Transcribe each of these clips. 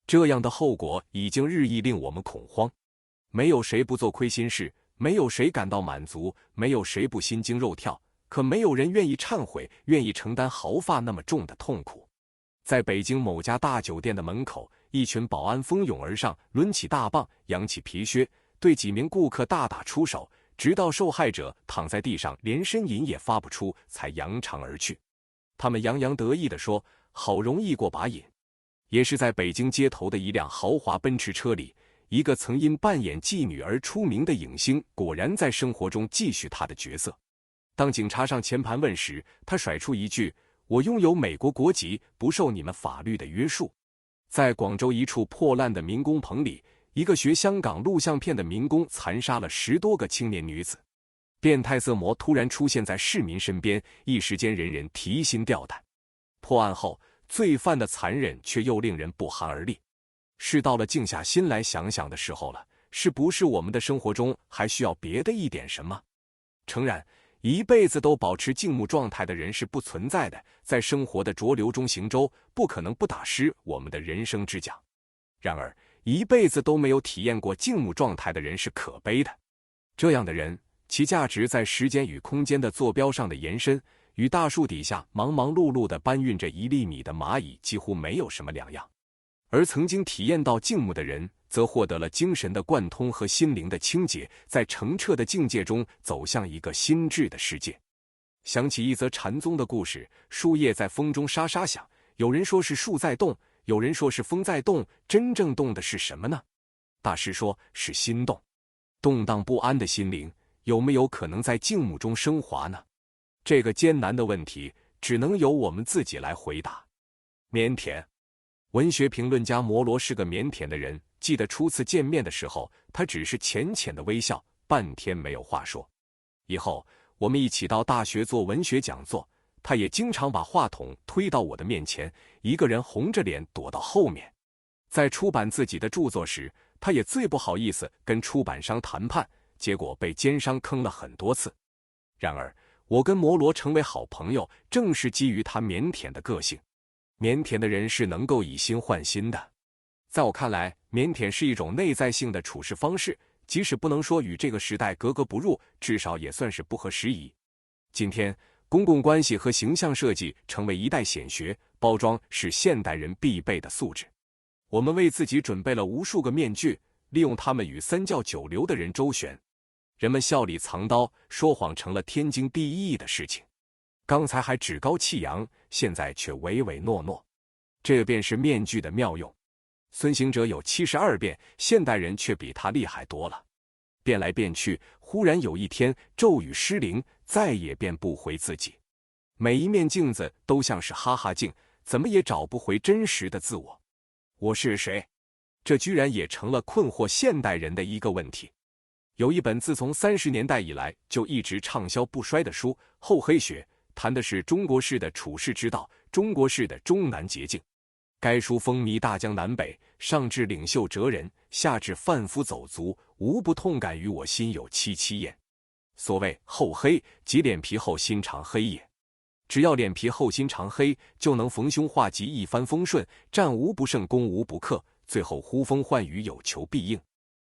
这样的后果已经日益令我们恐慌。没有谁不做亏心事，没有谁感到满足，没有谁不心惊肉跳，可没有人愿意忏悔，愿意承担毫发那么重的痛苦。在北京某家大酒店的门口，一群保安蜂拥而上，抡起大棒，扬起皮靴，对几名顾客大打出手，直到受害者躺在地上连呻吟也发不出，才扬长而去。他们洋洋得意地说，好容易过把瘾。也是在北京街头的一辆豪华奔驰车里，一个曾因扮演妓女而出名的影星，果然在生活中继续他的角色。当警察上前盘问时，他甩出一句，我拥有美国国籍，不受你们法律的约束。在广州一处破烂的民工棚里，一个学香港录像片的民工残杀了10多个青年女子。变态色魔突然出现在市民身边，一时间人人提心吊胆。破案后，罪犯的残忍却又令人不寒而栗。是到了静下心来想想的时候了，是不是我们的生活中还需要别的一点什么？诚然，一辈子都保持静穆状态的人是不存在的，在生活的浊流中行舟，不可能不打湿我们的人生之桨。然而，一辈子都没有体验过静穆状态的人是可悲的。这样的人，其价值在时间与空间的坐标上的延伸，与大树底下忙忙碌碌地搬运着1粒米的蚂蚁几乎没有什么两样。而曾经体验到静穆的人，则获得了精神的贯通和心灵的清洁，在澄澈的境界中走向一个心智的世界。想起一则禅宗的故事，树叶在风中沙沙响，有人说是树在动，有人说是风在动，真正动的是什么呢？大师说是心动。动荡不安的心灵，有没有可能在静穆中升华呢？这个艰难的问题，只能由我们自己来回答。腼腆。文学评论家摩罗是个腼腆的人，记得初次见面的时候，他只是浅浅的微笑，半天没有话说。以后我们一起到大学做文学讲座，他也经常把话筒推到我的面前，一个人红着脸躲到后面。在出版自己的著作时，他也最不好意思跟出版商谈判，结果被奸商坑了很多次。然而我跟摩罗成为好朋友，正是基于他腼腆的个性。腼腆的人是能够以心换心的。在我看来，腼腆是一种内在性的处事方式，即使不能说与这个时代格格不入，至少也算是不合时宜。今天，公共关系和形象设计成为一代显学，包装是现代人必备的素质。我们为自己准备了无数个面具，利用它们与三教九流的人周旋。人们笑里藏刀，说谎成了天经地义的事情。刚才还趾高气扬，现在却唯唯诺诺，这便是面具的妙用。孙行者有72变，现代人却比他厉害多了。变来变去，忽然有一天咒语失灵，再也变不回自己。每一面镜子都像是哈哈镜，怎么也找不回真实的自我。我是谁？这居然也成了困惑现代人的一个问题。有一本自从30年代以来就一直畅销不衰的书《厚黑学》，谈的是中国式的处世之道，中国式的中南捷径。该书风靡大江南北，上至领袖哲人，下至贩夫走卒，无不痛感于我心有戚戚焉。所谓厚黑，即脸皮厚心肠黑也。只要脸皮厚心肠黑，就能逢凶化吉，一帆风顺，战无不胜，攻无不克，最后呼风唤雨，有求必应。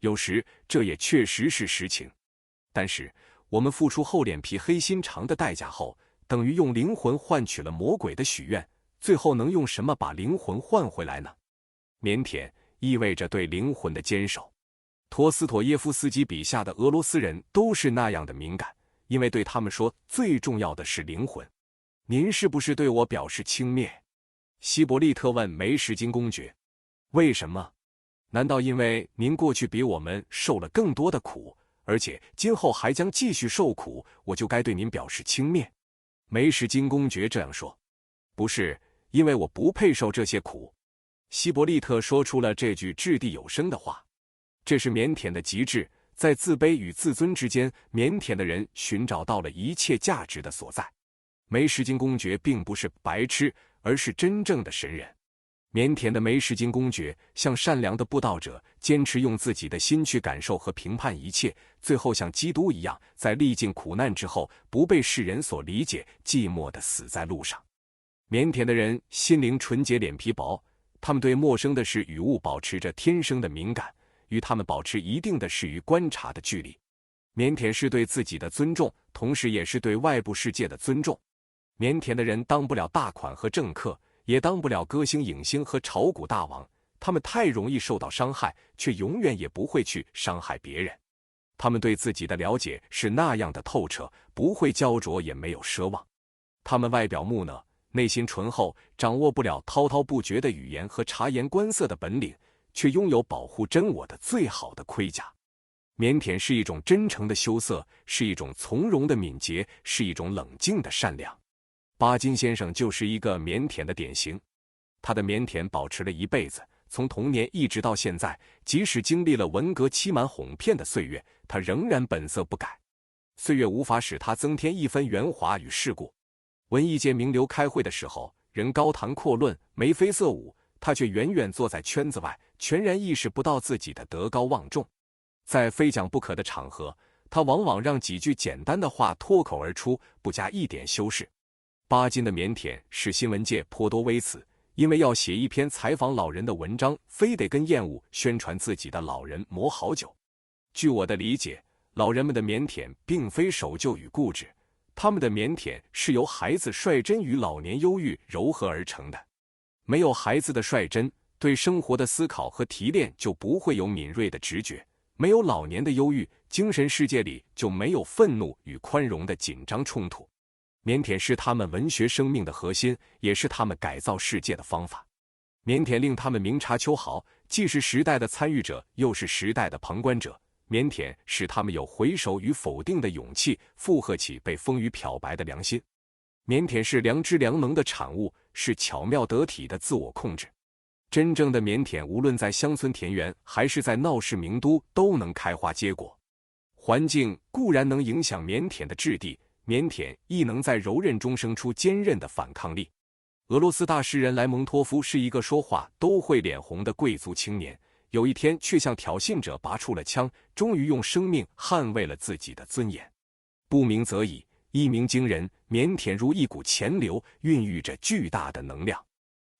有时这也确实是实情。但是我们付出厚脸皮黑心肠的代价后，等于用灵魂换取了魔鬼的许愿，最后能用什么把灵魂换回来呢？腼腆意味着对灵魂的坚守。陀思妥耶夫斯基笔下的俄罗斯人都是那样的敏感，因为对他们说，最重要的是灵魂。您是不是对我表示轻蔑？希伯利特问梅什金公爵。为什么？难道因为您过去比我们受了更多的苦，而且今后还将继续受苦，我就该对您表示轻蔑？梅什金公爵这样说。不是，因为我不配受这些苦。希伯利特说出了这句掷地有声的话。这是腼腆的极致，在自卑与自尊之间，腼腆的人寻找到了一切价值的所在。梅什金公爵并不是白痴，而是真正的神人。腼腆的梅什金公爵像善良的布道者，坚持用自己的心去感受和评判一切，最后像基督一样，在历尽苦难之后，不被世人所理解，寂寞地死在路上。腼腆的人心灵纯洁，脸皮薄，他们对陌生的事与物保持着天生的敏感，与他们保持一定的适于观察的距离。腼腆是对自己的尊重，同时也是对外部世界的尊重。腼腆的人当不了大款和政客，也当不了歌星影星和炒股大王，他们太容易受到伤害，却永远也不会去伤害别人。他们对自己的了解是那样的透彻，不会焦灼，也没有奢望。他们外表木讷，内心醇厚，掌握不了滔滔不绝的语言和察言观色的本领，却拥有保护真我的最好的盔甲。腼腆是一种真诚的羞涩，是一种从容的敏捷，是一种冷静的善良。巴金先生就是一个腼腆的典型，他的腼腆保持了一辈子，从童年一直到现在，即使经历了文革欺瞒哄骗的岁月，他仍然本色不改。岁月无法使他增添一分圆滑与世故。文艺界名流开会的时候，人高谈阔论，眉飞色舞，他却远远坐在圈子外，全然意识不到自己的德高望重。在非讲不可的场合，他往往让几句简单的话脱口而出，不加一点修饰。巴金的腼腆使新闻界颇多微词，因为要写一篇采访老人的文章，非得跟厌恶宣传自己的老人磨好久。据我的理解，老人们的腼腆并非守旧与固执，他们的腼腆是由孩子率真与老年忧郁糅合而成的。没有孩子的率真，对生活的思考和提炼就不会有敏锐的直觉；没有老年的忧郁，精神世界里就没有愤怒与宽容的紧张冲突。腼腆是他们文学生命的核心，也是他们改造世界的方法。腼腆令他们明察秋毫，既是时代的参与者，又是时代的旁观者。腼腆使他们有回首与否定的勇气，附和起被风雨漂白的良心。腼腆是良知良能的产物，是巧妙得体的自我控制。真正的腼腆，无论在乡村田园还是在闹市名都，都能开花结果。环境固然能影响腼腆的质地，腼腆亦能在柔韧中生出坚韧的反抗力。俄罗斯大诗人莱蒙托夫是一个说话都会脸红的贵族青年，有一天却向挑衅者拔出了枪，终于用生命捍卫了自己的尊严。不鸣则已，一鸣惊人。腼腆如一股潜流，孕育着巨大的能量。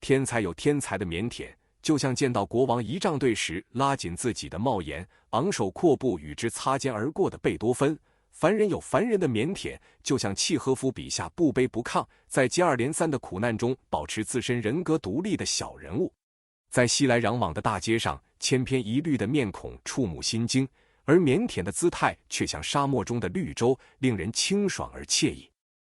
天才有天才的腼腆，就像见到国王仪仗队时拉紧自己的帽檐，昂首阔步与之擦肩而过的贝多芬。凡人有凡人的腼腆，就像契诃夫笔下不卑不亢，在接二连三的苦难中保持自身人格独立的小人物。在熙来攘往的大街上，千篇一律的面孔触目心惊，而腼腆的姿态却像沙漠中的绿洲，令人清爽而惬意。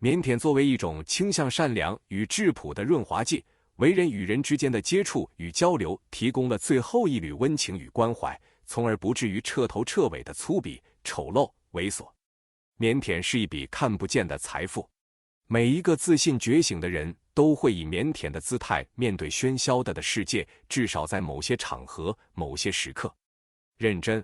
腼腆作为一种倾向善良与质朴的润滑剂，为人与人之间的接触与交流提供了最后一缕温情与关怀，从而不至于彻头彻尾的粗鄙、丑陋、猥琐。腼腆是一笔看不见的财富，每一个自信觉醒的人都会以腼腆的姿态面对喧嚣的世界，至少在某些场合、某些时刻。认真。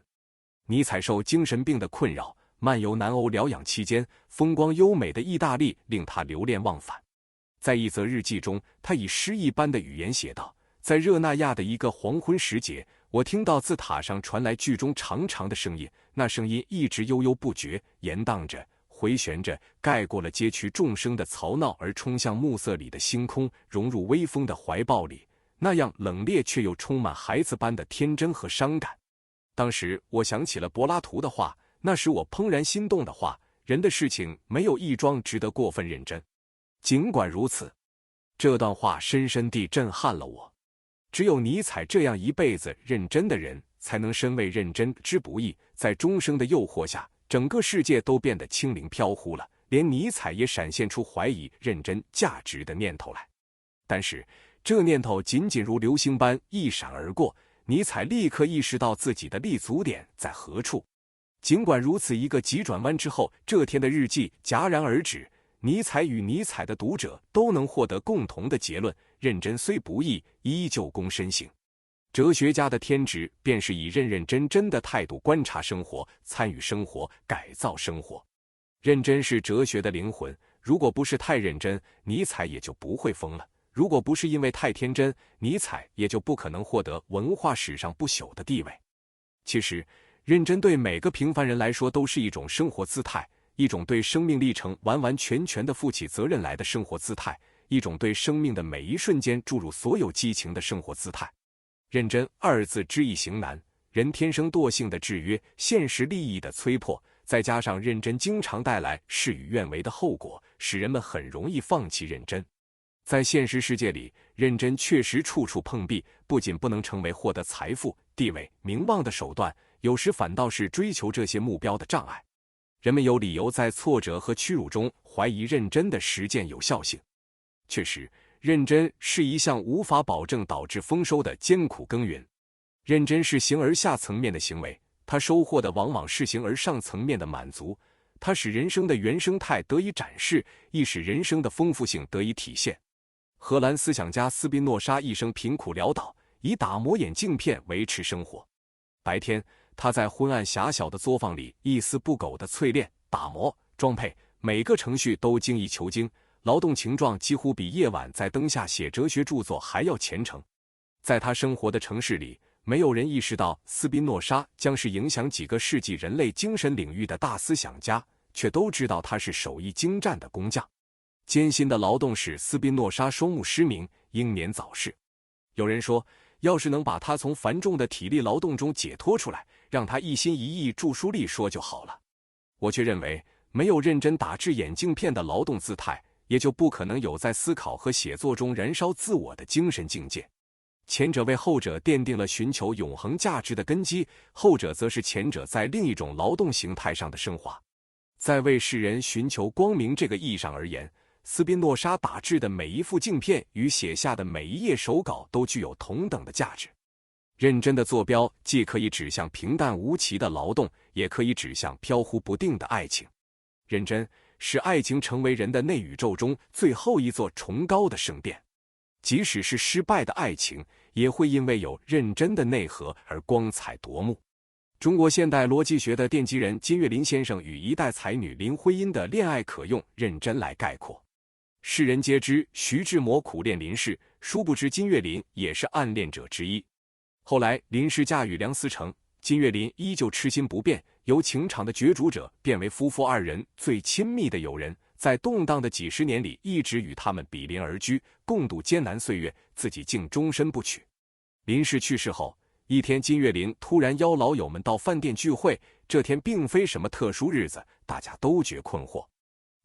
尼采受精神病的困扰，漫游南欧疗养期间，风光优美的意大利令他流连忘返。在一则日记中，他以诗一般的语言写道：在热那亚的一个黄昏时节，我听到自塔上传来剧中长长的声音，那声音一直悠悠不绝，延宕着，回旋着，盖过了街区众生的嘈闹，而冲向暮色里的星空，融入微风的怀抱里，那样冷冽却又充满孩子般的天真和伤感。当时我想起了柏拉图的话，那使我怦然心动的话：人的事情没有一桩值得过分认真。尽管如此，这段话深深地震撼了我。只有尼采这样一辈子认真的人，才能深为认真之不易。在终生的诱惑下，整个世界都变得轻灵飘忽了，连尼采也闪现出怀疑认真价值的念头来。但是这念头仅仅如流星般一闪而过，尼采立刻意识到自己的立足点在何处。尽管如此，一个急转弯之后，这天的日记戛然而止。尼采与尼采的读者都能获得共同的结论：认真虽不易，依旧躬身行。哲学家的天职便是以认认真真的态度观察生活，参与生活，改造生活。认真是哲学的灵魂，如果不是太认真，尼采也就不会疯了；如果不是因为太天真，尼采也就不可能获得文化史上不朽的地位。其实，认真对每个平凡人来说都是一种生活姿态，一种对生命历程完完全全的负起责任来的生活姿态，一种对生命的每一瞬间注入所有激情的生活姿态。认真二字知易行难，人天生惰性的制约，现实利益的催迫，再加上认真经常带来事与愿违的后果，使人们很容易放弃认真。在现实世界里，认真确实处处碰壁，不仅不能成为获得财富、地位、名望的手段，有时反倒是追求这些目标的障碍。人们有理由在挫折和屈辱中怀疑认真的实践有效性。确实，认真是一项无法保证导致丰收的艰苦耕耘。认真是形而下层面的行为，它收获的往往是形而上层面的满足，它使人生的原生态得以展示，亦使人生的丰富性得以体现。荷兰思想家斯宾诺莎一生贫苦潦倒，以打磨眼镜片维持生活。白天，他在昏暗狭小的作坊里一丝不苟地淬炼、打磨、装配，每个程序都精益求精，劳动情状几乎比夜晚在灯下写哲学著作还要虔诚。在他生活的城市里，没有人意识到斯宾诺莎将是影响几个世纪人类精神领域的大思想家，却都知道他是手艺精湛的工匠。艰辛的劳动使斯宾诺莎双目失明，英年早逝。有人说，要是能把他从繁重的体力劳动中解脱出来，让他一心一意著书立说就好了。我却认为，没有认真打制眼镜片的劳动姿态，也就不可能有在思考和写作中燃烧自我的精神境界。前者为后者奠定了寻求永恒价值的根基，后者则是前者在另一种劳动形态上的升华。在为世人寻求光明这个意义上而言，斯宾诺莎打制的每一副镜片与写下的每一页手稿都具有同等的价值。认真的坐标既可以指向平淡无奇的劳动，也可以指向飘忽不定的爱情。认真使爱情成为人的内宇宙中最后一座崇高的圣殿。即使是失败的爱情，也会因为有认真的内核而光彩夺目。中国现代逻辑学的奠基人金岳霖先生与一代才女林徽因的恋爱可用认真来概括。世人皆知徐志摩苦恋林氏，殊不知金岳霖也是暗恋者之一。后来林氏嫁与梁思成，金岳霖依旧痴心不变，由情场的角逐者变为夫妇二人最亲密的友人，在动荡的几十年里一直与他们比邻而居，共度艰难岁月，自己竟终身不娶。林氏去世后，一天金岳霖突然邀老友们到饭店聚会，这天并非什么特殊日子，大家都觉困惑。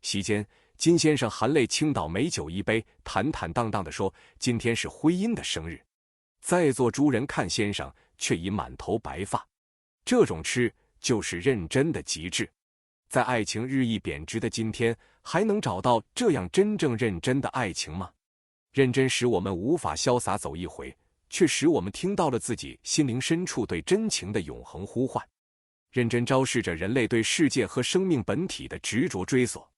席间，金先生含泪倾倒美酒一杯，坦坦荡荡地说：“今天是徽因的生日。”在座诸人看先生，却已满头白发。这种痴就是认真的极致。在爱情日益贬值的今天，还能找到这样真正认真的爱情吗？认真使我们无法潇洒走一回，却使我们听到了自己心灵深处对真情的永恒呼唤。认真昭示着人类对世界和生命本体的执着追索。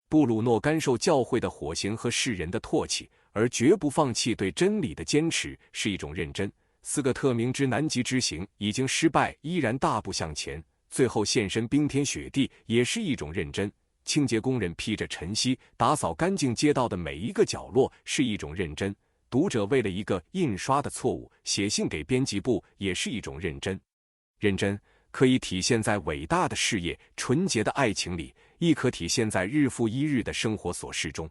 布鲁诺甘受教会的火刑和世人的唾弃，而绝不放弃对真理的坚持，是一种认真。斯科特明知南极之行已经失败，依然大步向前，最后现身冰天雪地，也是一种认真。清洁工人披着晨曦，打扫干净街道的每一个角落，是一种认真。读者为了一个印刷的错误写信给编辑部，也是一种认真。认真可以体现在伟大的事业、纯洁的爱情里，亦可体现在日复一日的生活琐事中。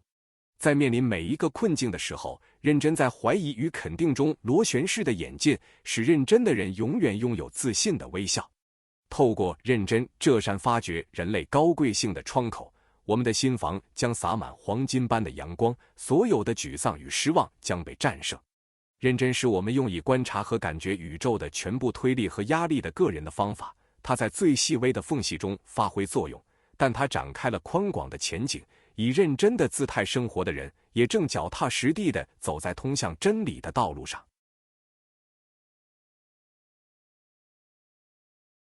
在面临每一个困境的时候，认真在怀疑与肯定中螺旋式的演进，使认真的人永远拥有自信的微笑。透过认真这扇发掘人类高贵性的窗口，我们的心房将洒满黄金般的阳光，所有的沮丧与失望将被战胜。认真是我们用以观察和感觉宇宙的全部推力和压力的个人的方法，它在最细微的缝隙中发挥作用，但它展开了宽广的前景。以认真的姿态生活的人，也正脚踏实地地走在通向真理的道路上。